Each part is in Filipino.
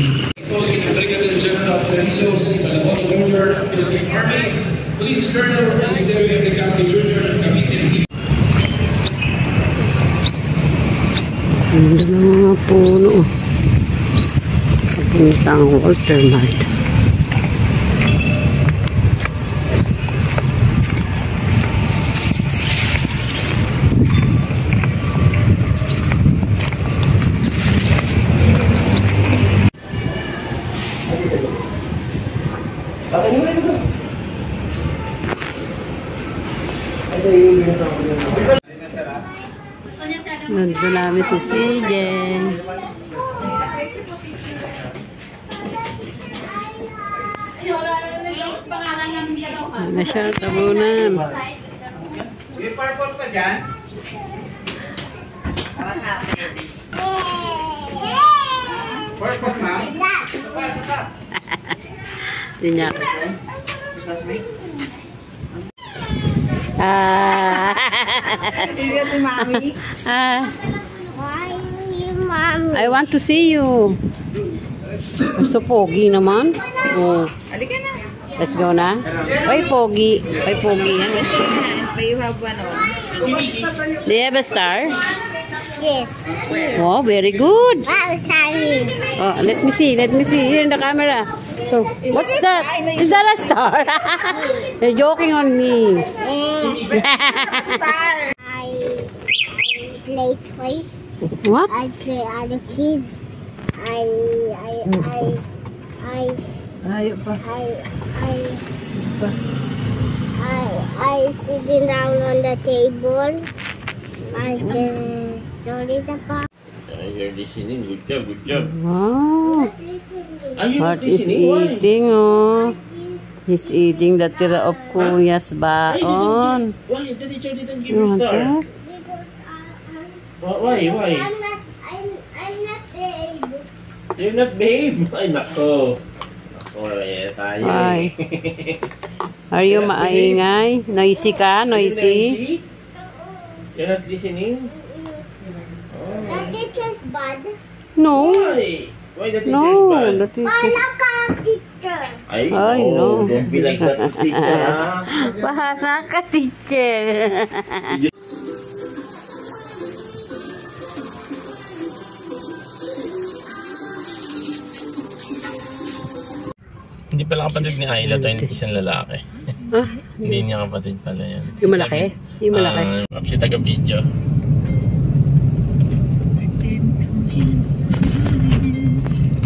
Brigadier General Sergio C. Balabon Jr. of Philippine Army, Police Colonel Eleuterio Enrique Jr. ng Cavite. Ganda ng mga puno. Kapuntang Walter Mart. Nandito namin si CJ. Na siya tabunan. May purple pa dyan? Purple, ma'am? Tinyak. Si Mami. Why you, Mommy? I want to see you. I'm so pogi naman. Oh. Halika na. Let's go na. Why pogi? Why pogi yan? But you have one on. Do you have a star? Yes. Oh, very good. Wow, sorry. Oh, let me see. Let me see. Here in the camera. So, what's that? Is that a star? You're joking on me. I play toys. What? I play other kids. I sitting down on the table. I just started the box. You're listening. Good job, good job. Wow. Are you What not is listening? Why? eating, oh? He's eating the tira of Kuya's baon. Why? The teacher didn't give You you want star. that? Why? Why? I'm not able. You're not babe. Ay, nako. Nako, eh, tayo. Why? Are you maingay? Noisy ka? Noisy? You're not listening? The teacher's bad. No. Why? Why the teacher's No. bad? The teacher. Wala ka, teacher. Ay, no. Don't be like that teacher, ha? Bahala ka, teacher. Hindi pala kapatid ni Ayla to, yung isang lalaki. Ah, Hindi niya kapatid pala yan. yung malaki? Yung malaki? Kapsi taga-video.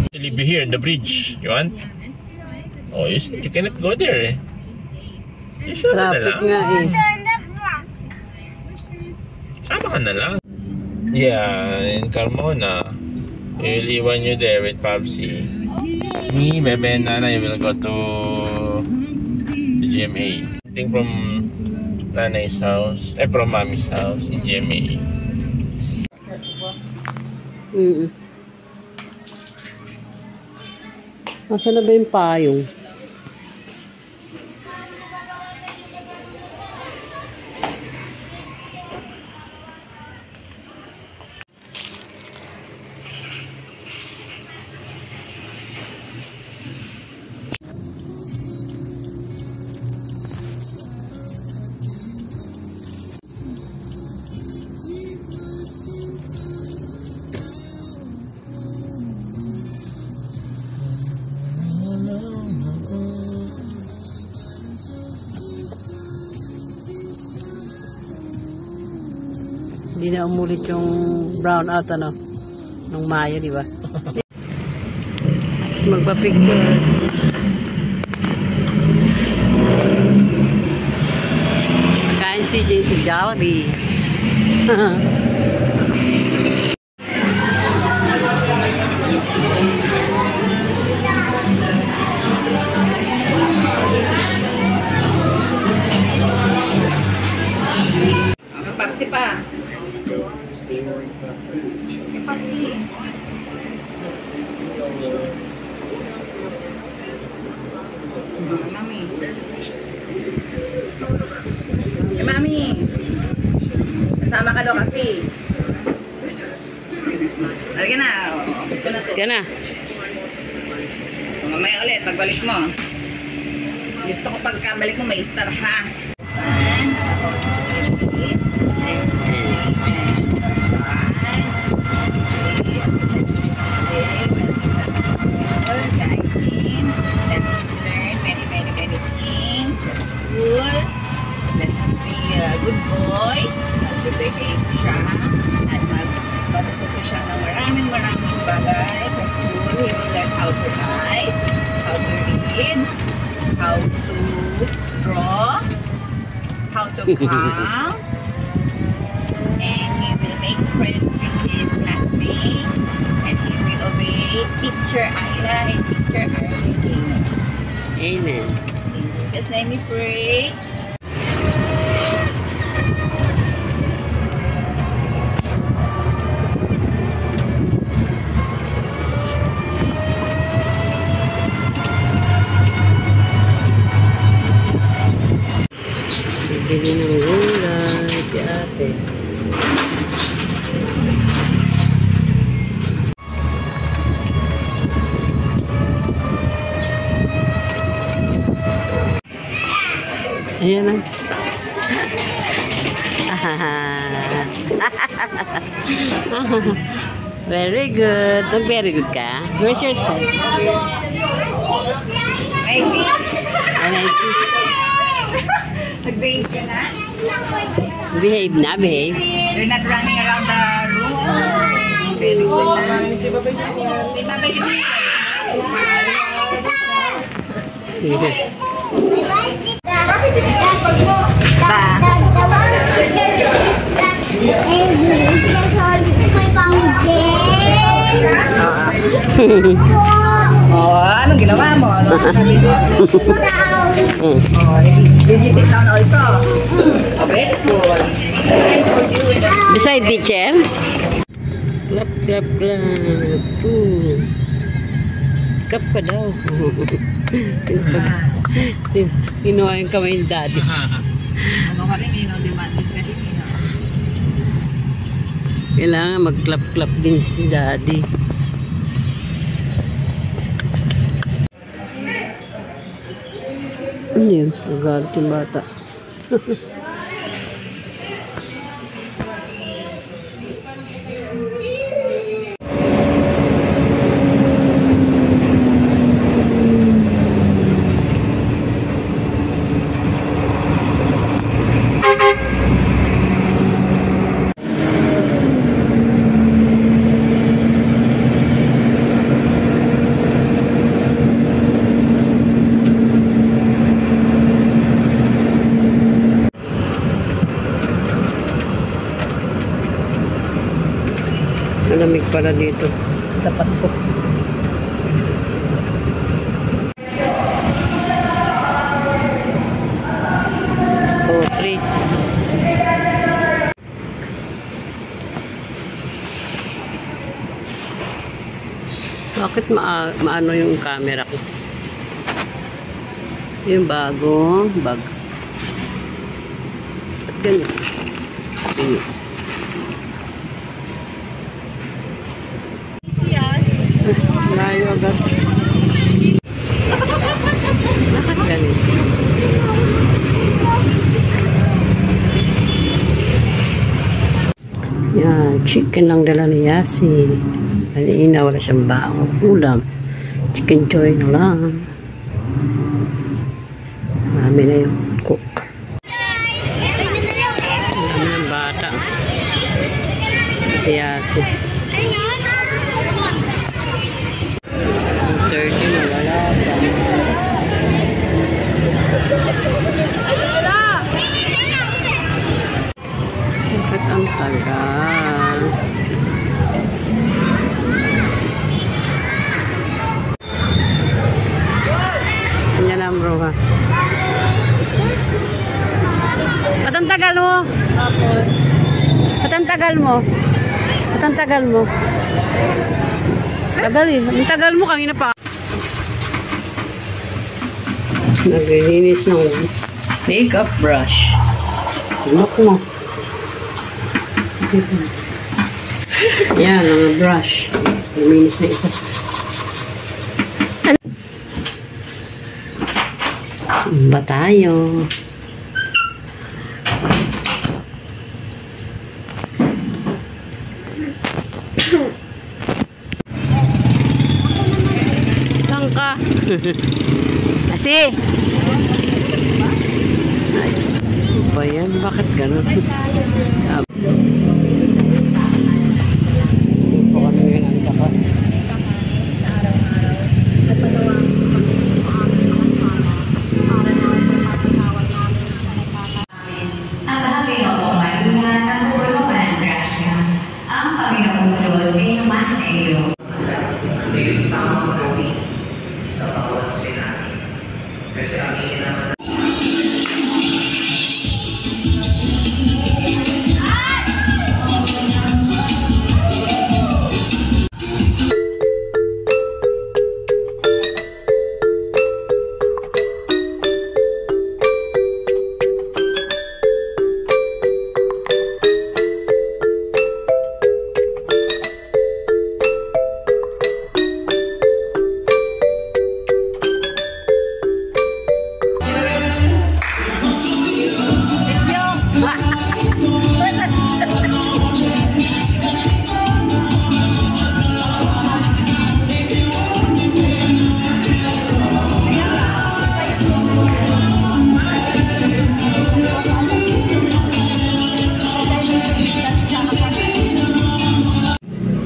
To leave you here in the bridge. You want? Oh, you cannot go there. You should na Traffic lang. nga eh. Turn the block. Sama ka na lang. Yeah, in Carmona. We'll iwan you there with Papsi. Me, Bebe, and Nanay will go to GMA. I think from Nanay's house, from Mommy's house in GMA. Nasaan na ba yung payong? Hindi na umulit yung brown out, ano? Nung Mayo, di ba? Magpa-picture. Nakain si Jay si Jollibee. Papsi pa. Papsi. ka na. Mamaya ulit, pagbalik mo. Gusto ko pagkabalik mo, may star ha. Good boy, mag-behave siya, at mag-patuto siya ng maraming bagay sa school. He will learn how to write, how to read, how to draw, how to count, and he will make friends with his classmates, and he will obey Teacher Ayla and Teacher Arlene. Amen. In Jesus' name we pray. Bili ng gulay, si ate. Ayan na. Very good. Very good ka. Where's your style? I see. And I see. Nag-behave ka na? Behave na, behave. You're not running around the room. Very good na. Bakit tinitapag mo? Oh, anong ginawa mo? Did you sit down also? Oh, very good. Beside teacher? Clap, clap, clap. Kap ka daw. Kinuha yung kamay ni daddy. Ano ka rin, demanding ka rin. Kailangan mag-clap-clap din si daddy. Ano yun? Nagalit yung bata. Malamig pala dito. Tapat ko. So, 3. Bakit maano yung camera ko? Yung bago. Bag. At ganyan. Ganyan. Layo agad. Bakit ganito? Yan, chicken lang dala ni Yasin. Kanina wala siyang baong ulam. Chicken joy na lang. Marami na yung cook. Marami ng bata. Si Yasin. 30 na wala pa. Bakit ang tagal? Yan ang bro ha. Ba't ang tagal mo? Ba't ang tagal mo? Ba't ang tagal mo? Tagal eh. Ang tagal mo kanina pa. Naglilinis ng makeup brush. Look mo. Yan, ang brush. Naglilinis na ito. Ba tayo? Saan ka? Asi! Ay, ano ba yan? Bakit ganun? Hindi po kami ngayon ang dapat. Ang Panginoong Maria, napupuno ka ng grasya. Ang Panginoong Diyos ay sumasa iyo. Naging tama kami sa bawat sinabi. Kasi aminin naman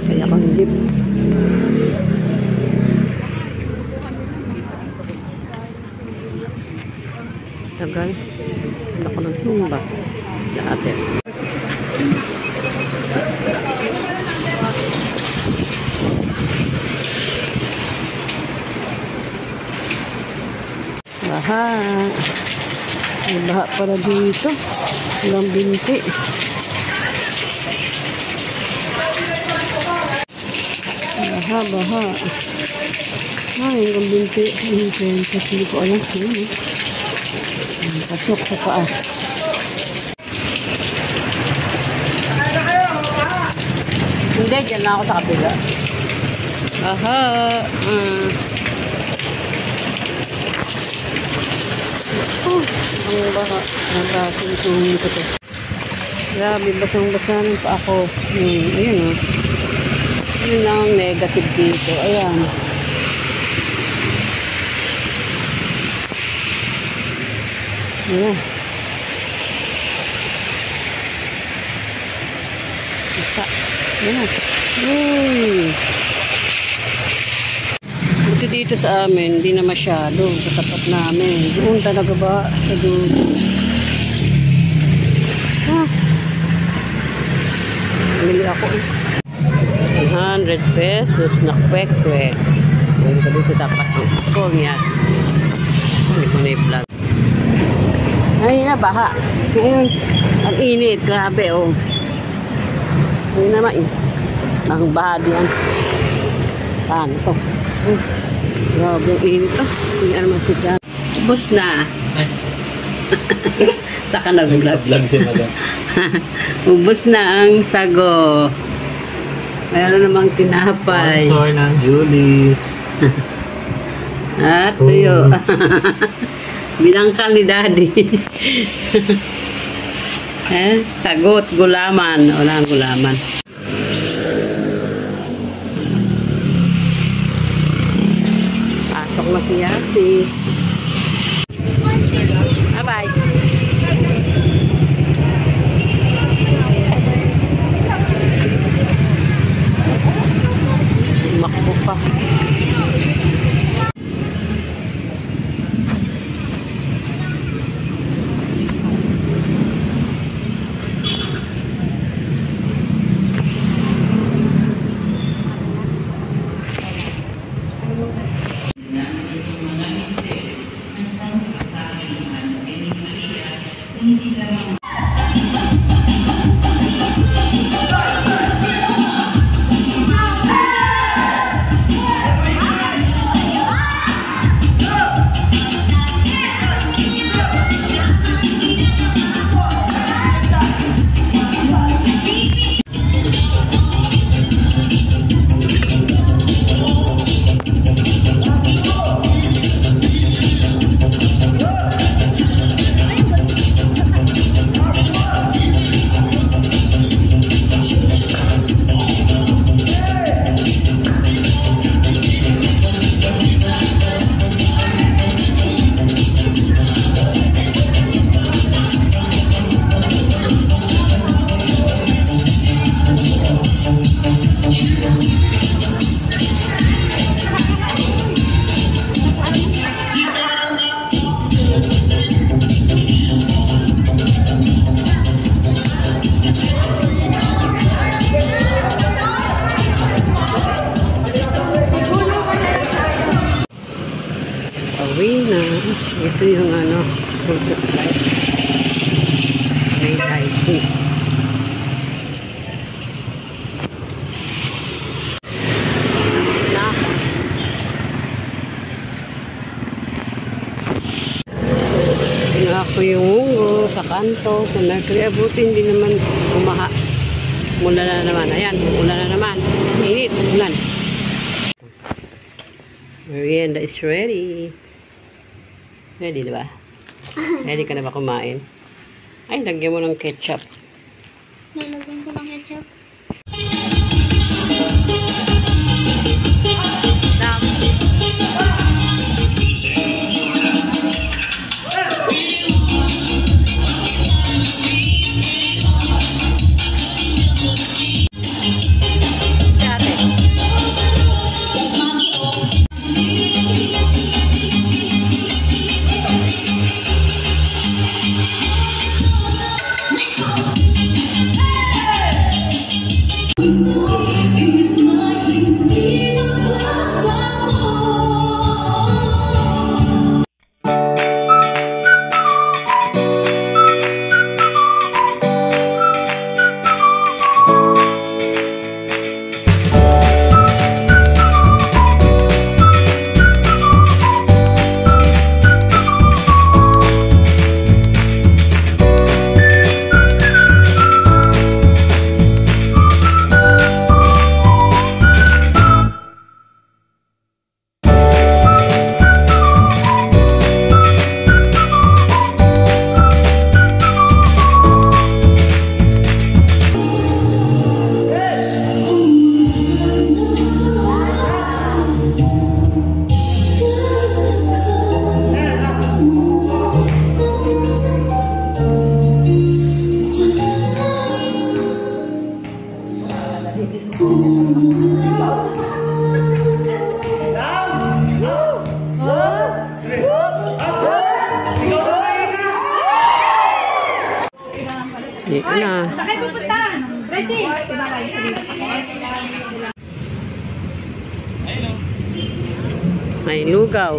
Kaya kang jeep. Tagal. Hindi ako nagsumba. Dati. Baha. May baha para dito. Walang binti. Baha. Ay, yung binti. Hindi ko alam. Pasok sa paa. Hindi, dyan lang ako sa kapila. Aha. Ang baha. Nagkasuntuhin ko to. Grabe, basang-basa ng paa ko. Ayun yun lang ang negative dito. Ayan. Ayan. Isa. Ayan. Ito dito sa amin, hindi na masyado. Sa tapat namin. Doon talaga ba? Sa doon. Bili ako eh. 100 pesos na kwek-kwek. Hindi ko dito tapat ng school niya. Hindi ko na i-vlog. Ay na, baha. Ngayon, ang init. Grabe, oh. Hindi naman eh. Ang baha diyan. Paano to? Grabe, ang init to. Hindi naman si Jan. Ubus na. Saka nag-vlog. Vlog si Madam. Ubus na ang sago. Mayroon namang tinapay. Sponsor ng Julie's. At tuyo. Binangkal ni Daddy. Sagot, gulaman. Wala ang gulaman. Pasok na si Yasi. Bye-bye. Makbo pa. Uwi na. Ito yung school supply. May IT. Ako yung munggo sa kanto. Kung nagkriabuti, hindi naman umaha. Mula na naman. Ayan, mula na naman. Init, ulan. Merienda is ready. Ready, diba? Ready ka na ba kumain? Ay, lagyan mo ng ketchup. Nalagyan ko ng ketchup. Dito na. May lugaw.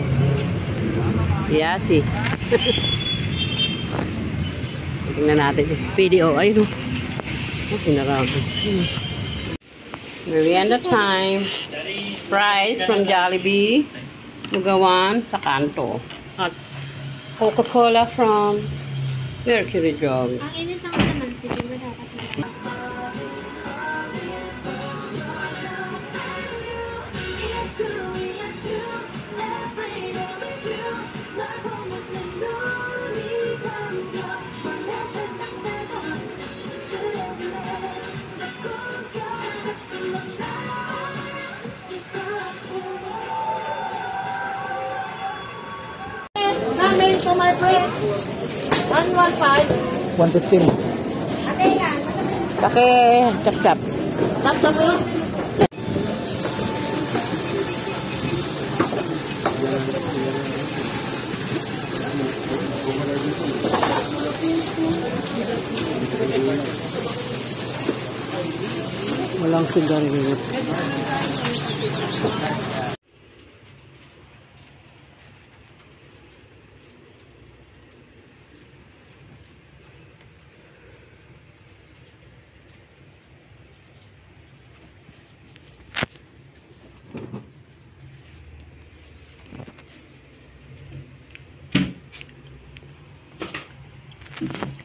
Yasi. Tingnan natin yung video. Ayun. Sinarami. Merienda time. Fries from Jollibee. Lugawan sa kanto. At Coca-Cola from Mercury Drug. Ang init lang naman. Sige mo dapat. Coming to my plate. 115. 115. Pake cap-cap. Cap-cap po. Walang sigarilyo.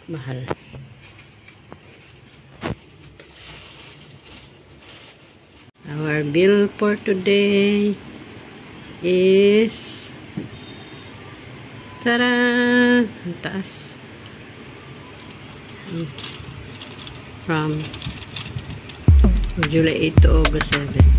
Mahal. Our bill for today is tada! Ang taas. From July 8 to August 7.